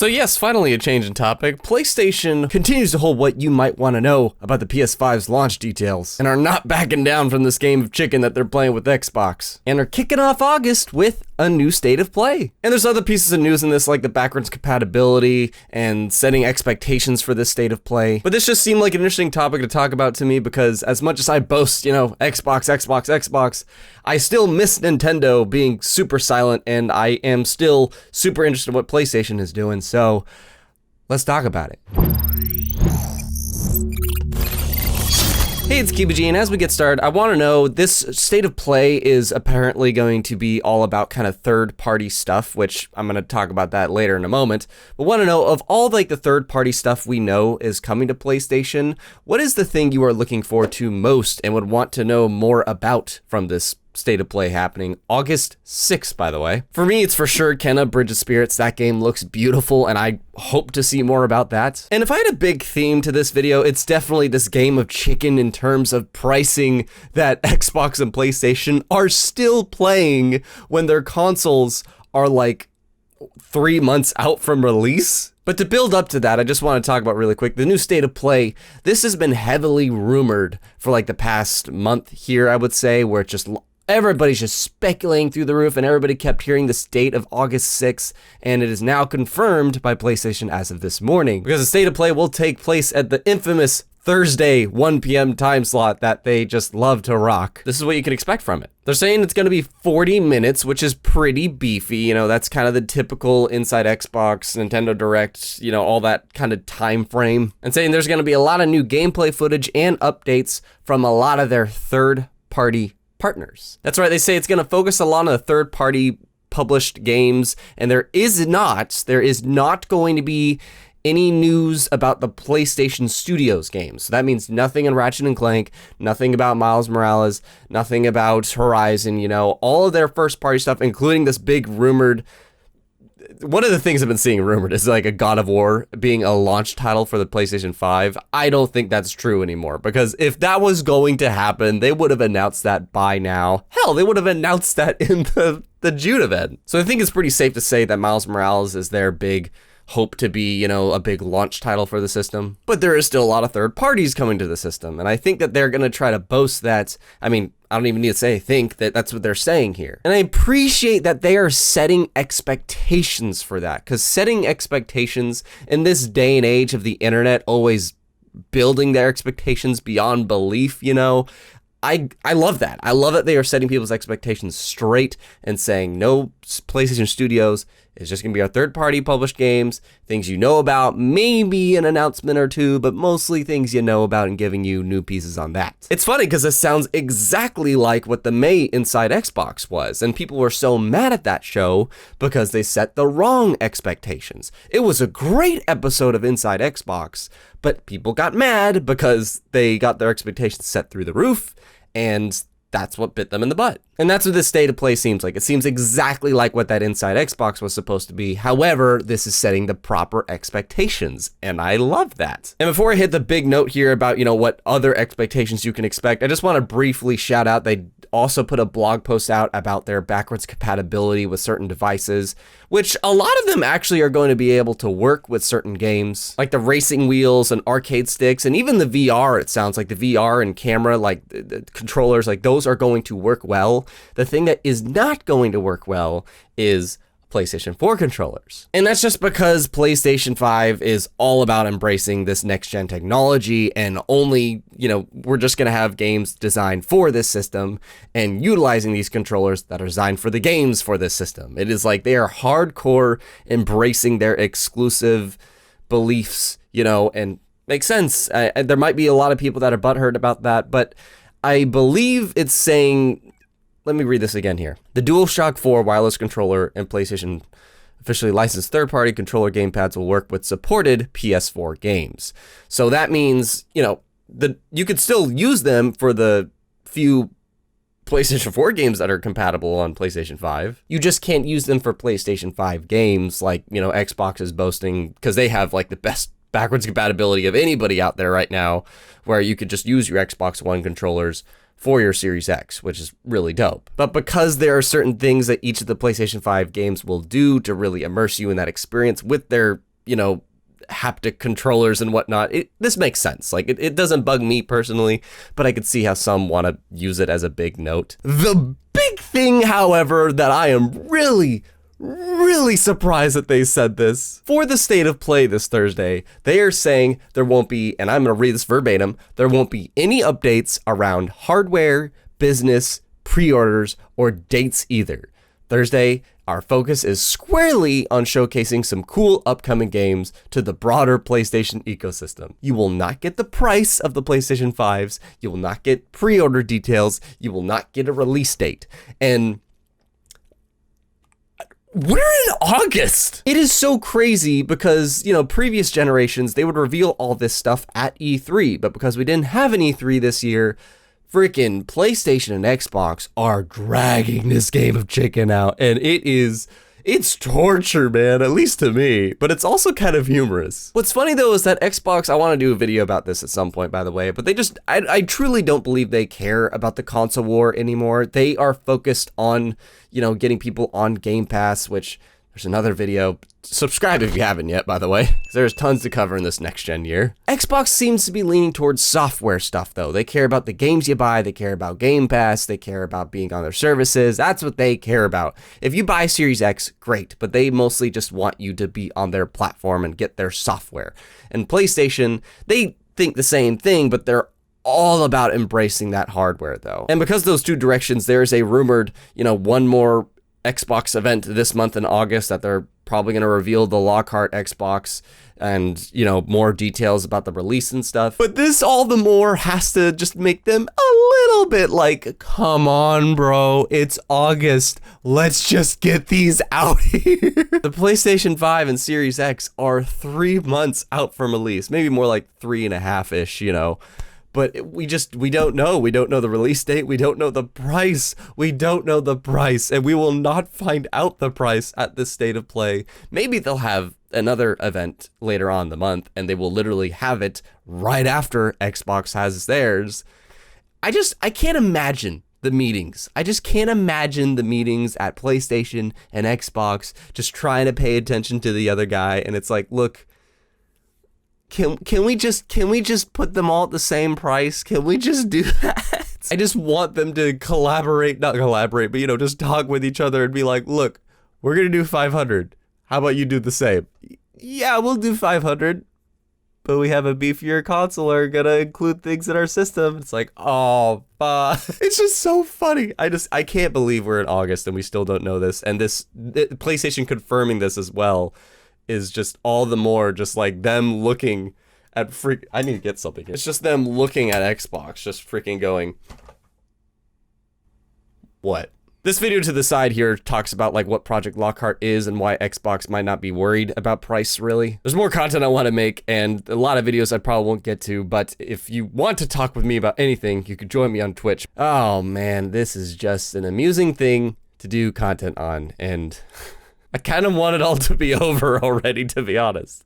So yes, finally a change in topic. PlayStation continues to hold what you might want to know about the PS5's launch details, and are not backing down from this game of chicken that they're playing with Xbox, and are kicking off August with a new state of play. And there's other pieces of news in this, like the backwards compatibility and setting expectations for this state of play. But this just seemed like an interesting topic to talk about to me, because as much as I boast, Xbox, I still miss Nintendo being super silent, and I am still super interested in what PlayStation is doing. So let's talk about it. Hey, it's Kibiji, and as we get started, I want to know, this state of play is apparently going to be all about kind of third-party stuff, which I'm going to talk about that later in a moment. But want to know, of all like the third-party stuff we know is coming to PlayStation, what is the thing you are looking forward to most and would want to know more about from this state of play happening August 6th, by the way? For me, it's for sure Kenna Bridge of Spirits. That game looks beautiful, and I hope to see more about that. And if I had a big theme to this video, it's definitely this game of chicken in terms of pricing that Xbox and PlayStation are still playing when their consoles are like 3 months out from release. But to build up to that, I just want to talk about really quick the new state of play. This has been heavily rumored for like the past month here, I would say, where it's just everybody's just speculating through the roof, and everybody kept hearing this date of August 6th, and it is now confirmed by PlayStation as of this morning, because the state of play will take place at the infamous Thursday 1 p.m. time slot that they just love to rock. This is what you can expect from it. They're saying it's going to be 40 minutes, which is pretty beefy. You know, that's kind of the typical Inside Xbox, Nintendo Direct, you know, all that kind of time frame. And saying there's going to be a lot of new gameplay footage and updates from a lot of their third-party partners. That's right, they say it's going to focus a lot on the third-party published games, and there is not going to be any news about the PlayStation Studios games. So that means nothing in Ratchet & Clank, nothing about Miles Morales, nothing about Horizon, you know, all of their first-party stuff, including this big rumored... One of the things I've been seeing rumored is like a God of War being a launch title for the PlayStation 5. I don't think that's true anymore, because if that was going to happen, they would have announced that by now. Hell, they would have announced that in the June event. So I think it's pretty safe to say that Miles Morales is their big hope to be, you know, a big launch title for the system. But there is still a lot of third parties coming to the system, and I think that they're going to try to boast that. I mean, I don't even need to say think that that's what they're saying here. And I appreciate that they are setting expectations for that, because setting expectations in this day and age of the internet, always building their expectations beyond belief, you know, I love that. I love that they are setting people's expectations straight and saying, no, PlayStation Studios is just going to be our third-party published games, things you know about, maybe an announcement or two, but mostly things you know about and giving you new pieces on that. It's funny because this sounds exactly like what the May Inside Xbox was, and people were so mad at that show because they set the wrong expectations. It was a great episode of Inside Xbox, but people got mad because they got their expectations set through the roof, and that's what bit them in the butt. And that's what this state of play seems like. It seems exactly like what that Inside Xbox was supposed to be. However, this is setting the proper expectations, and I love that. And before I hit the big note here about, you know, what other expectations you can expect, I just want to briefly shout out, they also put a blog post out about their backwards compatibility with certain devices, which a lot of them actually are going to be able to work with certain games, like the racing wheels and arcade sticks, and even the VR. It sounds like the VR and camera, like the controllers, like those are going to work well. The thing that is not going to work well is PlayStation 4 controllers. And that's just because PlayStation 5 is all about embracing this next-gen technology, and only, you know, we're just going to have games designed for this system and utilizing these controllers that are designed for the games for this system. It is like they are hardcore embracing their exclusive beliefs, you know, and makes sense. There might be a lot of people that are butthurt about that, but I believe it's saying... Let me read this again here. The DualShock 4 wireless controller and PlayStation officially licensed third-party controller gamepads will work with supported PS4 games. So that means, you know, you could still use them for the few PlayStation 4 games that are compatible on PlayStation 5. You just can't use them for PlayStation 5 games like, you know, Xbox is boasting, because they have like the best backwards compatibility of anybody out there right now, where you could just use your Xbox One controllers for your Series X, which is really dope. But because there are certain things that each of the PlayStation 5 games will do to really immerse you in that experience with their you know, haptic controllers and whatnot. This makes sense. Like, it doesn't bug me personally, but I could see how some want to use it as a big note. The big thing, however, that I am really surprised that they said this. For the State of Play this Thursday, they are saying there won't be, and I'm going to read this verbatim, there won't be any updates around hardware, business, pre-orders, or dates either. Thursday, our focus is squarely on showcasing some cool upcoming games to the broader PlayStation ecosystem. You will not get the price of the PlayStation 5s, you will not get pre-order details, you will not get a release date. And we're in August. It is so crazy because, you know, previous generations, they would reveal all this stuff at E3, but because we didn't have an E3 this year, freaking PlayStation and Xbox are dragging this game of chicken out, and it's torture, man, at least to me, but it's also kind of humorous. What's funny though is that Xbox, I want to do a video about this at some point, by the way, but they just, I truly don't believe they care about the console war anymore. They are focused on, you know, getting people on Game Pass, which there's another video. Subscribe if you haven't yet, by the way. There's tons to cover in this next gen year. Xbox seems to be leaning towards software stuff though. They care about the games you buy, they care about Game Pass, they care about being on their services. That's what they care about. If you buy Series X, great, but they mostly just want you to be on their platform and get their software. And PlayStation, they think the same thing, but they're all about embracing that hardware though. And because those two directions, there's a rumored, you know, one more Xbox event this month in August that they're probably going to reveal the Lockhart Xbox and, you know, more details about the release and stuff. But this all the more has to just make them a little bit like, come on, bro, it's August. Let's just get these out here. The PlayStation 5 and Series X are 3 months out from release, maybe more like 3.5-ish, you know. But we don't know. We don't know the release date. We don't know the price. We don't know the price. And we will not find out the price at this State of Play. Maybe they'll have another event later on in the month and they will literally have it right after Xbox has theirs. I can't imagine the meetings. I just can't imagine the meetings at PlayStation and Xbox just trying to pay attention to the other guy. And it's like, look, Can we just put them all at the same price? Can we just do that? I just want them to not collaborate, but, you know, just talk with each other and be like, look, we're going to do 500. How about you do the same? Yeah, we'll do 500, but we have a beefier console are going to include things in our system. It's like, oh, it's just so funny. I can't believe we're in August and we still don't know this. And PlayStation confirming this as well is just all the more just like them looking at I need to get something here. It's just them looking at Xbox, just freaking going, what? This video to the side here talks about like what Project Lockhart is and why Xbox might not be worried about price really. There's more content I want to make and a lot of videos I probably won't get to, but if you want to talk with me about anything, you could join me on Twitch. Oh man, this is just an amusing thing to do content on, and I kind of want it all to be over already, to be honest.